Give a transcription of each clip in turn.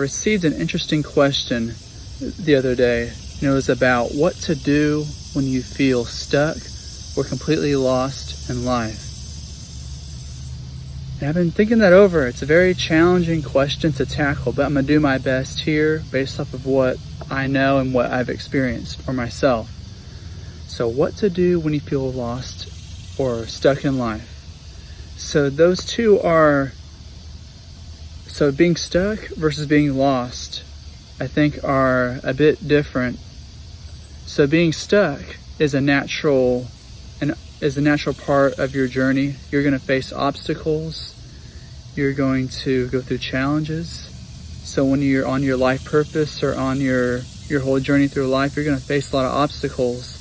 received an interesting question the other day. It was about what to do when you feel stuck or completely lost in life. And I've been thinking that over. It's a very challenging question to tackle, but I'm going to do my best here based off of what I know and what I've experienced for myself. So what to do when you feel lost or stuck in life. So those two are, so being stuck versus being lost, I think are a bit different. So being stuck is a natural part of your journey. You're going to face obstacles. You're going to go through challenges. So when you're on your life purpose or on your whole journey through life, you're going to face a lot of obstacles.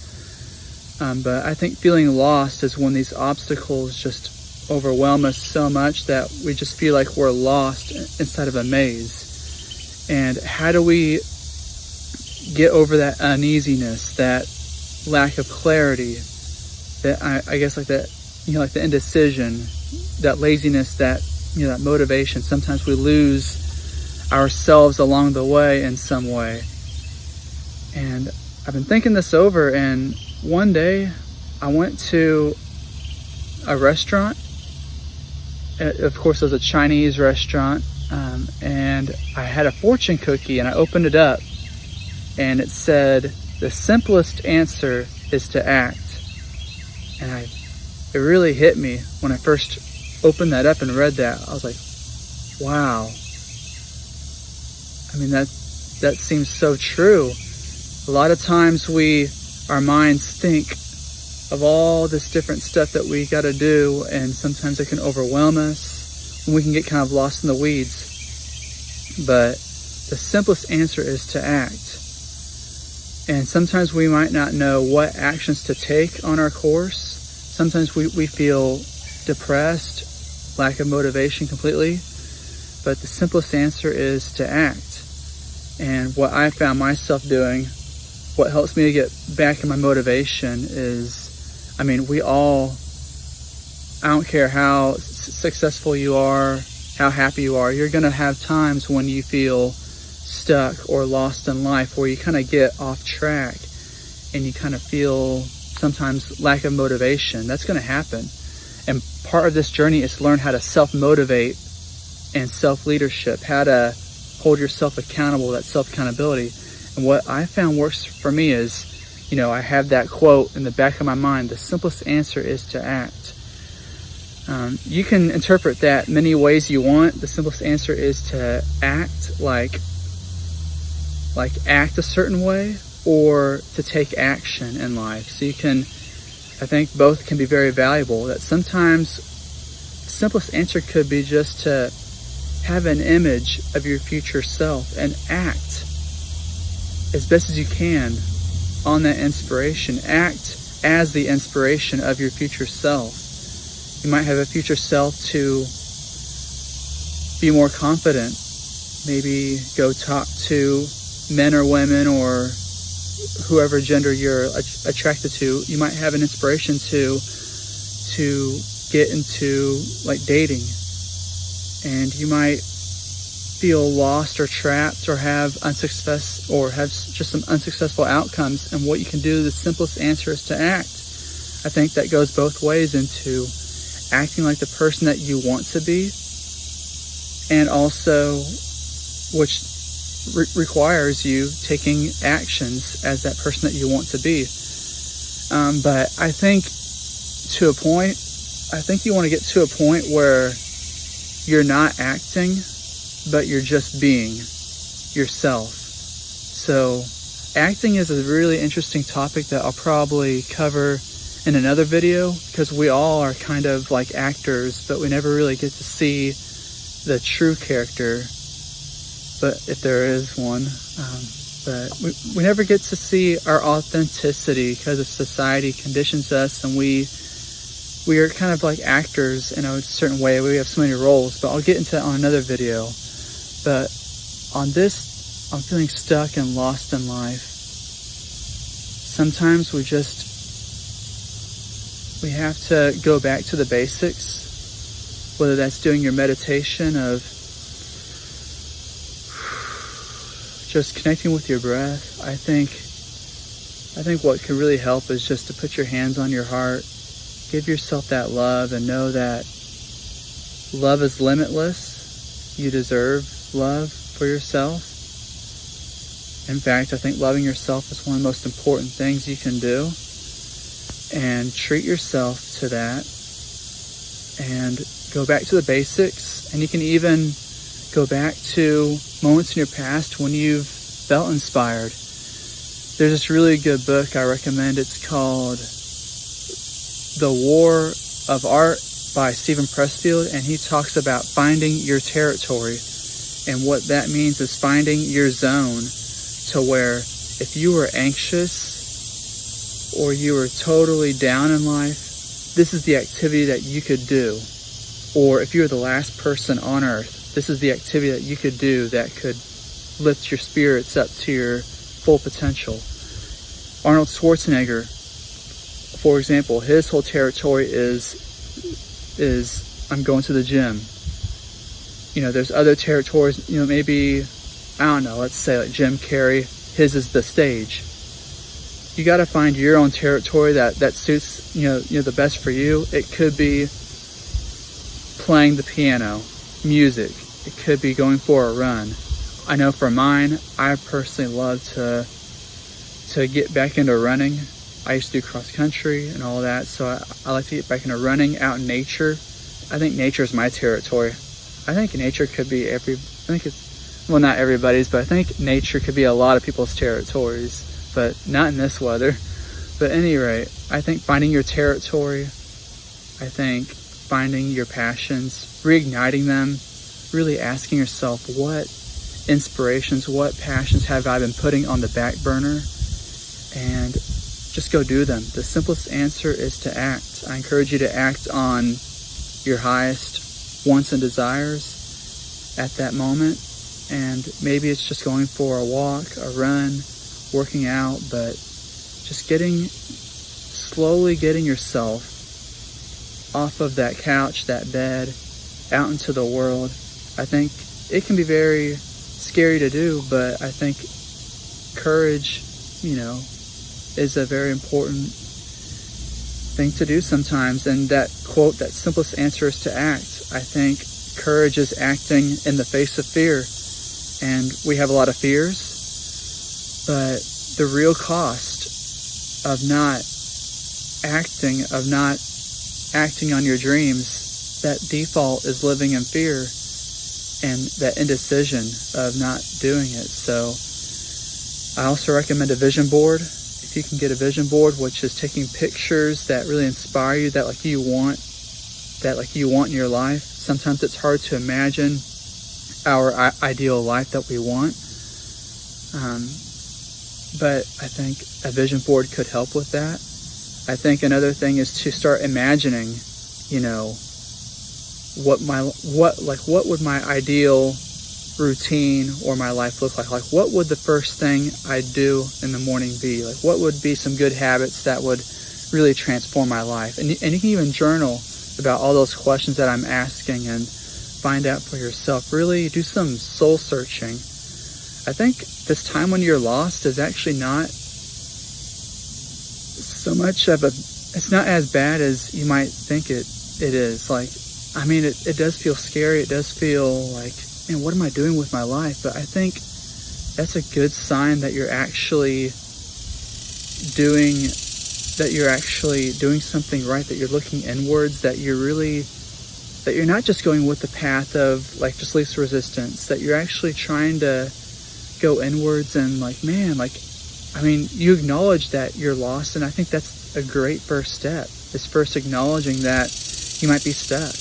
But I think feeling lost is when these obstacles just overwhelm us so much that we just feel like we're lost inside of a maze. And how do we get over that uneasiness, that lack of clarity, that I guess like that, like the indecision, that laziness, that, that motivation? Sometimes we lose ourselves along the way in some way. And I've been thinking this over, and one day I went to a restaurant. Of course, it was a Chinese restaurant, and I had a fortune cookie, and I opened it up, and it said, "The simplest answer is to act." And it really hit me when I first opened that up and read that. I was like, wow. I mean, that seems so true. A lot of times our minds think of all this different stuff that we got to do, and sometimes it can overwhelm us, and we can get kind of lost in the weeds. But the simplest answer is to act. And sometimes we might not know what actions to take on our course. Sometimes we feel depressed, lack of motivation completely. But the simplest answer is to act. And what I found myself doing, what helps me to get back in my motivation is, I don't care how successful you are, how happy you are, you're going to have times when you feel stuck or lost in life, where you kind of get off track and you kind of feel sometimes lack of motivation. That's going to happen. And part of this journey is to learn how to self-motivate and self-leadership, how to hold yourself accountable, that self-accountability. And what I found works for me is, I have that quote in the back of my mind: the simplest answer is to act. You can interpret that many ways you want. The simplest answer is to act like act a certain way, or to take action in life. So I think both can be very valuable. That sometimes the simplest answer could be just to have an image of your future self and act as best as you can on that inspiration. Act as the inspiration of your future self. You might have a future self to be more confident. Maybe go talk to men or women or whoever gender you're attracted to. You might have an inspiration to get into dating, and you might feel lost or trapped or have just some unsuccessful outcomes. And what you can do, the simplest answer is to act. I think that goes both ways, into acting like the person that you want to be, and also which requires you taking actions as that person that you want to be. But I think you want to get to a point where you're not acting, but you're just being yourself. So acting is a really interesting topic that I'll probably cover in another video, because we all are kind of like actors, but we never really get to see the true character, but if there is one. But we never get to see our authenticity, because of society conditions us, and we are kind of like actors in a certain way. We have so many roles, but I'll get into that on another video. But on this, I'm feeling stuck and lost in life. Sometimes we have to go back to the basics, whether that's doing your meditation of just connecting with your breath. I think what can really help is just to put your hands on your heart, give yourself that love, and know that love is limitless. You deserve love for yourself. In fact, I think loving yourself is one of the most important things you can do. And treat yourself to that. And go back to the basics. And you can even go back to moments in your past when you've felt inspired. There's this really good book I recommend. It's called The War of Art by Stephen Pressfield, and he talks about finding your territory. And what that means is finding your zone, to where if you were anxious or you were totally down in life, this is the activity that you could do. Or if you were the last person on earth, this is the activity that you could do that could lift your spirits up to your full potential. Arnold Schwarzenegger, for example, his whole territory is I'm going to the gym. You know, there's other territories, you know, maybe, I don't know, let's say like Jim Carrey, his is the stage. You got to find your own territory that suits, you know, the best for you. It could be playing the piano, music. It could be going for a run. I know for mine, I personally love to get back into running. I used to do cross country and all that, so I like to get back into running out in nature. I think nature is my territory. I think nature could be not everybody's, but I think nature could be a lot of people's territories, but not in this weather. But at any rate, I think finding your territory, I think finding your passions, reigniting them, really asking yourself, what inspirations, what passions have I been putting on the back burner? And just go do them. The simplest answer is to act. I encourage you to act on your highest wants and desires at that moment. And maybe it's just going for a walk, a run, working out, but just slowly getting yourself off of that couch, that bed, out into the world. I think it can be very scary to do, but I think courage, is a very important thing to do sometimes. And that quote, that simplest answer is to act. I think courage is acting in the face of fear. And we have a lot of fears, but the real cost of not acting on your dreams, that default is living in fear and that indecision of not doing it. So I also recommend a vision board. If you can get a vision board, which is taking pictures that really inspire you, that you want in your life. Sometimes it's hard to imagine our ideal life that we want. But I think a vision board could help with that. I think another thing is to start imagining, what would my ideal routine or my life look like? Like, what would the first thing I'd do in the morning be? Like, what would be some good habits that would really transform my life? And you can even journal about all those questions that I'm asking and find out for yourself. Really do some soul searching. I think this time when you're lost is actually not so much of it's not as bad as you might think it is. It does feel scary. It does feel like, man, what am I doing with my life? But I think that's a good sign that you're actually doing something right, that you're looking inwards, that you're not just going with the path of just least resistance, that you're actually trying to go inwards and you acknowledge that you're lost. And I think that's a great first step, is first acknowledging that you might be stuck.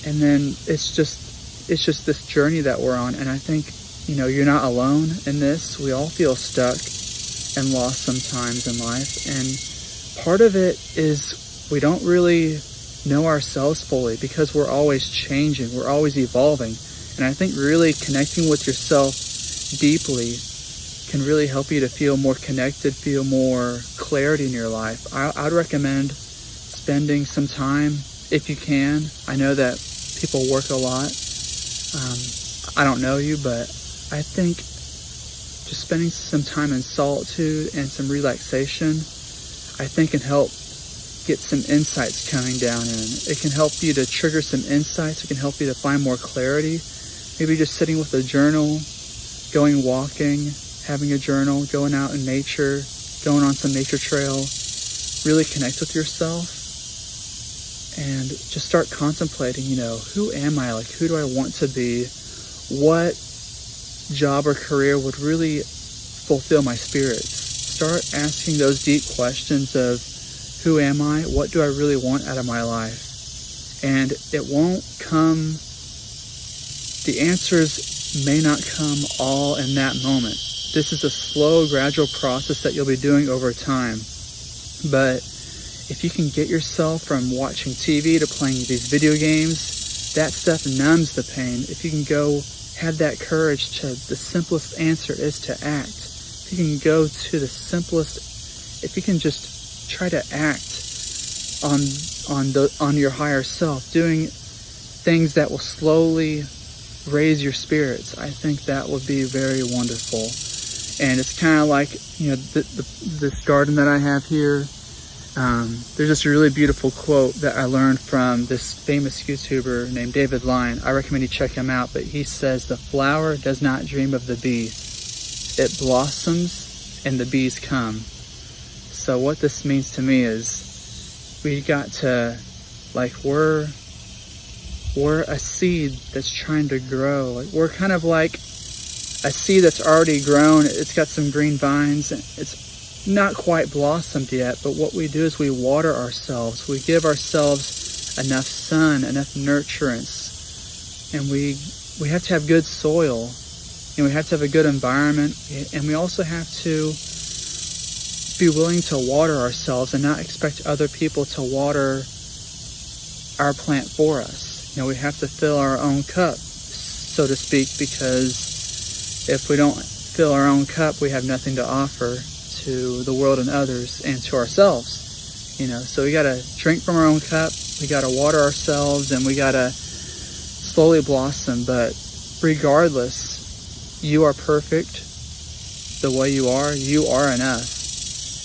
And then it's just this journey that we're on. And I think, you're not alone in this. We all feel stuck and lost sometimes in life. And part of it is we don't really know ourselves fully because we're always changing. We're always evolving. And I think really connecting with yourself deeply can really help you to feel more connected, feel more clarity in your life. I would recommend spending some time, if you can. I know that people work a lot, I don't know you, but I think just spending some time in solitude and some relaxation, I think can help get some insights coming down in. It can help you to trigger some insights. It can help you to find more clarity. Maybe just sitting with a journal, going walking, having a journal, going out in nature, going on some nature trail, really connect with yourself and just start contemplating, who am I? Like, who do I want to be? What job or career would really fulfill my spirits? Start asking those deep questions of, who am I? What do I really want out of my life? And it won't come, the answers may not come all in that moment. This is a slow, gradual process that you'll be doing over time. But if you can get yourself from watching TV to playing these video games, that stuff numbs the pain. If you can go have that courage to, the simplest answer is to act. If you can go to the simplest, if you can just try to act on your higher self, doing things that will slowly raise your spirits, I think that would be very wonderful. And it's kind of like, this garden that I have here. There's this really beautiful quote that I learned from this famous YouTuber named David Line. I recommend you check him out, but he says, "The flower does not dream of the bee. It blossoms and the bees come." So what this means to me is we got to, we're a seed that's trying to grow. We're kind of like a seed that's already grown. It's got some green vines. It's not quite blossomed yet, but what we do is we water ourselves. We give ourselves enough sun, enough nurturance, and we have to have good soil, and we have to have a good environment, and we also have to be willing to water ourselves and not expect other people to water our plant for us. We have to fill our own cup, so to speak, because if we don't fill our own cup, we have nothing to offer to the world and others and to ourselves. So we got to drink from our own cup, we got to water ourselves, and we got to slowly blossom. But regardless, you are perfect the way you are enough.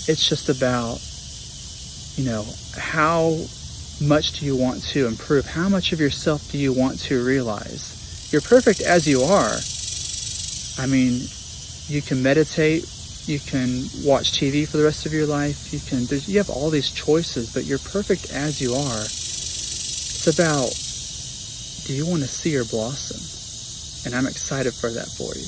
It's just about, how much do you want to improve? How much of yourself do you want to realize? You're perfect as you are. I mean, you can meditate, you can watch TV for the rest of your life, you have all these choices, but you're perfect as you are. It's about, do you want to see her blossom? And I'm excited for that for you.